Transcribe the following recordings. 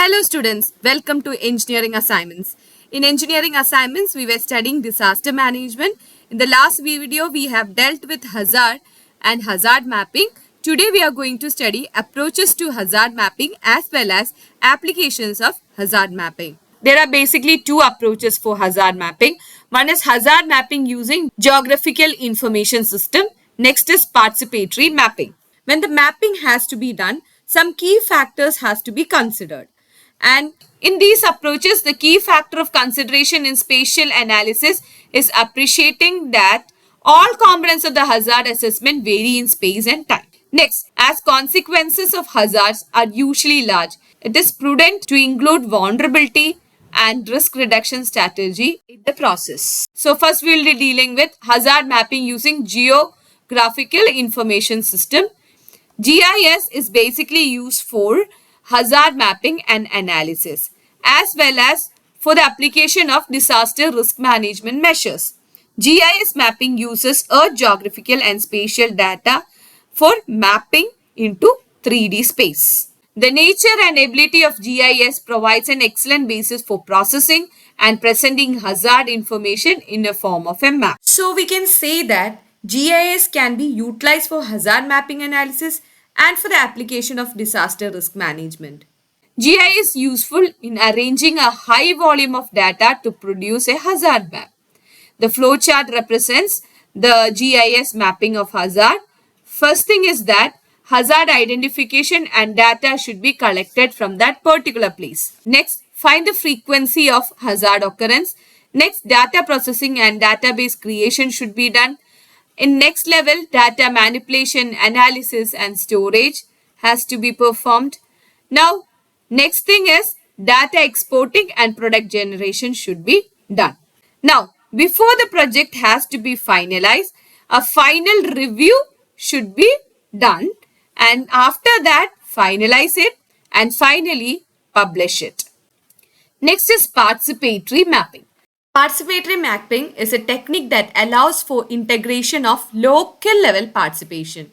Hello students, welcome to Engineering Assignments. In Engineering Assignments, we were studying disaster management. In the last video, we have dealt with hazard and hazard mapping. Today, we are going to study approaches to hazard mapping as well as applications of hazard mapping. There are basically two approaches for hazard mapping. One is hazard mapping using geographical information system. Next is participatory mapping. When the mapping has to be done, some key factors has to be considered. And in these approaches, the key factor of consideration in spatial analysis is appreciating that all components of the hazard assessment vary in space and time. Next, as consequences of hazards are usually large, it is prudent to include vulnerability and risk reduction strategy in the process. So first we will be dealing with hazard mapping using geographical information system. GIS is basically used for hazard mapping and analysis, as well as for the application of disaster risk management measures. GIS mapping uses Earth geographical and spatial data for mapping into 3D space. The nature and ability of GIS provides an excellent basis for processing and presenting hazard information in the form of a map. So we can say that GIS can be utilized for hazard mapping analysis and for the application of disaster risk management. GIS is useful in arranging a high volume of data to produce a hazard map. The flowchart represents the GIS mapping of hazard. First thing is that hazard identification and data should be collected from that particular place. Next, find the frequency of hazard occurrence. Next, data processing and database creation should be done. In next level, data manipulation, analysis and storage has to be performed. Now, next thing is data exporting and product generation should be done. Now, before the project has to be finalized, a final review should be done, and after that, finalize it and finally publish it. Next is participatory mapping. Participatory mapping is a technique that allows for integration of local level participation.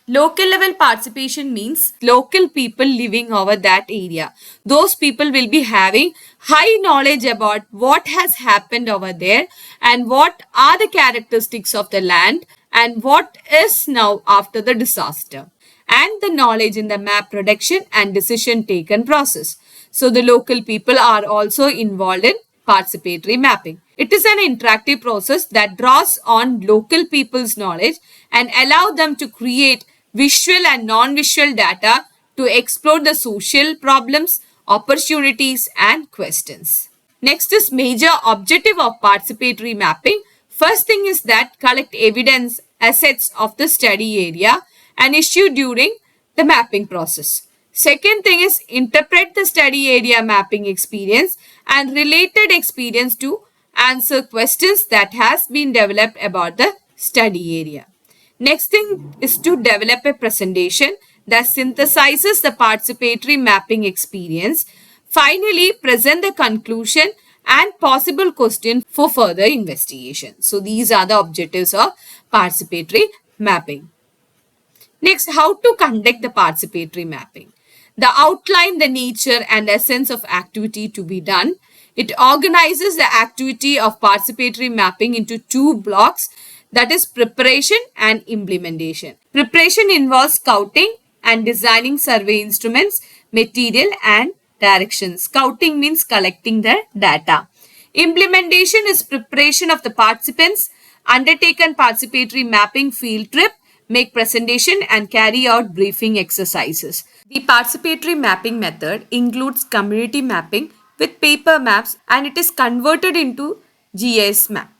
Local level participation means local people living over that area. Those people will be having high knowledge about what has happened over there and what are the characteristics of the land and what is now after the disaster, and the knowledge in the map production and decision taken process. So the local people are also involved in participatory mapping. It is an interactive process that draws on local people's knowledge and allow them to create visual and non-visual data to explore the social problems, opportunities and questions. Next is major objective of participatory mapping. First thing is that collect evidence, assets of the study area and issue during the mapping process. Second thing is interpret the study area mapping experience and related experience to answer questions that has been developed about the study area. Next thing is to develop a presentation that synthesizes the participatory mapping experience. Finally, present the conclusion and possible question for further investigation. So these are the objectives of participatory mapping. Next, how to conduct the participatory mapping. The outline, the nature and essence of activity to be done. It organizes the activity of participatory mapping into two blocks, that is preparation and implementation. Preparation involves scouting and designing survey instruments, material and directions. Scouting means collecting the data. Implementation is preparation of the participants, undertaken participatory mapping field trip, make presentation and carry out briefing exercises. The participatory mapping method includes community mapping with paper maps and it is converted into GIS map.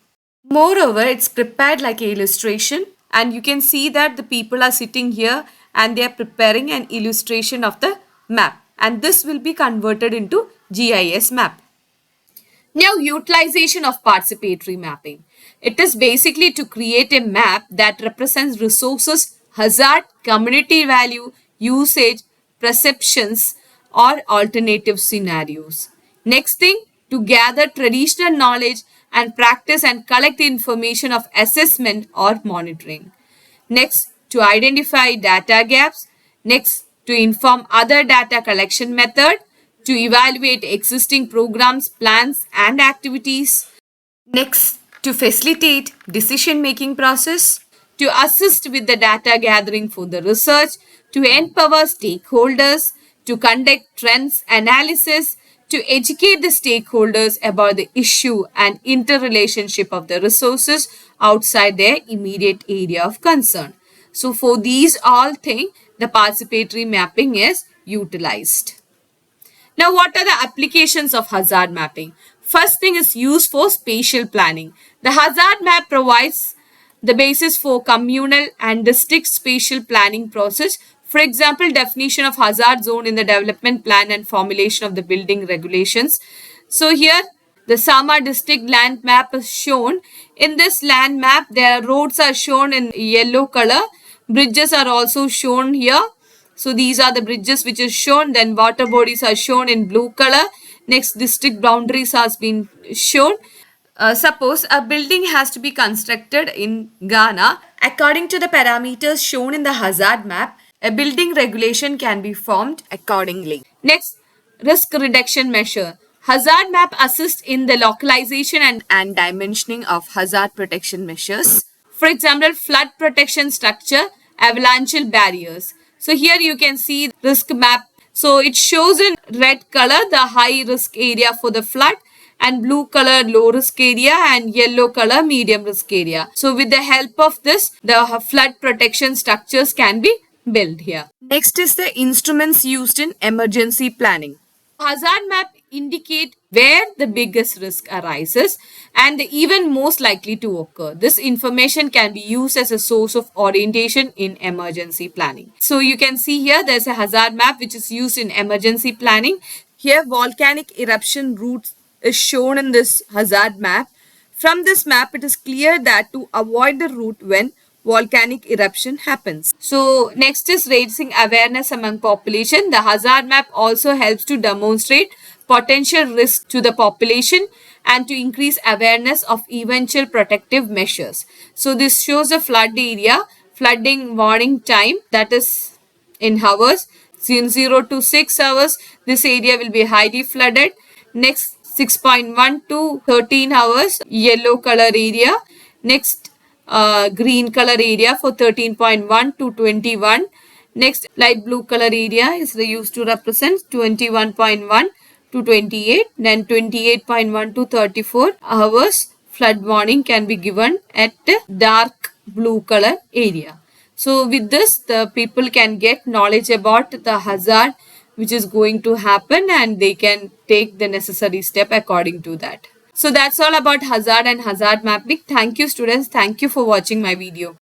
Moreover, it's prepared like an illustration and you can see that the people are sitting here and they are preparing an illustration of the map, and this will be converted into GIS map. Now, utilization of participatory mapping. It is basically to create a map that represents resources, hazard, community value, usage, perceptions or alternative scenarios. Next thing, to gather traditional knowledge and practice and collect the information of assessment or monitoring. Next, to identify data gaps. Next, to inform other data collection method. to evaluate existing programs, plans, and activities. Next, to facilitate decision-making process, to assist with the data gathering for the research, to empower stakeholders, to conduct trends analysis, to educate the stakeholders about the issue and interrelationship of the resources outside their immediate area of concern. So for these all things, the participatory mapping is utilized. Now, what are the applications of hazard mapping? First thing is used for spatial planning. The hazard map provides the basis for communal and district spatial planning process. For example, definition of hazard zone in the development plan and formulation of the building regulations. So here the Sama district land map is shown. In this land map, their roads are shown in yellow color. Bridges are also shown here. So these are the bridges which is shown. Then water bodies are shown in blue color. Next, district boundaries has been shown. Suppose a building has to be constructed in Ghana. According to the parameters shown in the hazard map, a building regulation can be formed accordingly. Next, risk reduction measure. Hazard map assists in the localization and dimensioning of hazard protection measures. For example, flood protection structure, avalanche barriers. So here you can see risk map. So it shows in red color the high risk area for the flood, and blue color low risk area, and yellow color medium risk area. So with the help of this, the flood protection structures can be built here. Next is the instruments used in emergency planning. Hazard map indicate where the biggest risk arises and the event most likely to occur. This information can be used as a source of orientation in emergency planning. So you can see here there's a hazard map which is used in emergency planning. Here volcanic eruption route is shown in this hazard map. From this map, it is clear that to avoid the route when volcanic eruption happens. So next is raising awareness among population. The hazard map also helps to demonstrate potential risk to the population and to increase awareness of eventual protective measures. So this shows the flood area, flooding warning time, that is in hours, 0 to 6 hours. This area will be highly flooded. Next, 6.1 to 13 hours, yellow color area. Next, green color area for 13.1 to 21. Next, light blue color area is used to represent 21.1 to 28. Then 28.1 to 34 hours flood warning can be given at the dark blue color area. So with this, the people can get knowledge about the hazard which is going to happen, and they can take the necessary step according to that. So that's all about hazard and hazard mapping. Thank you, students. Thank you for watching my video.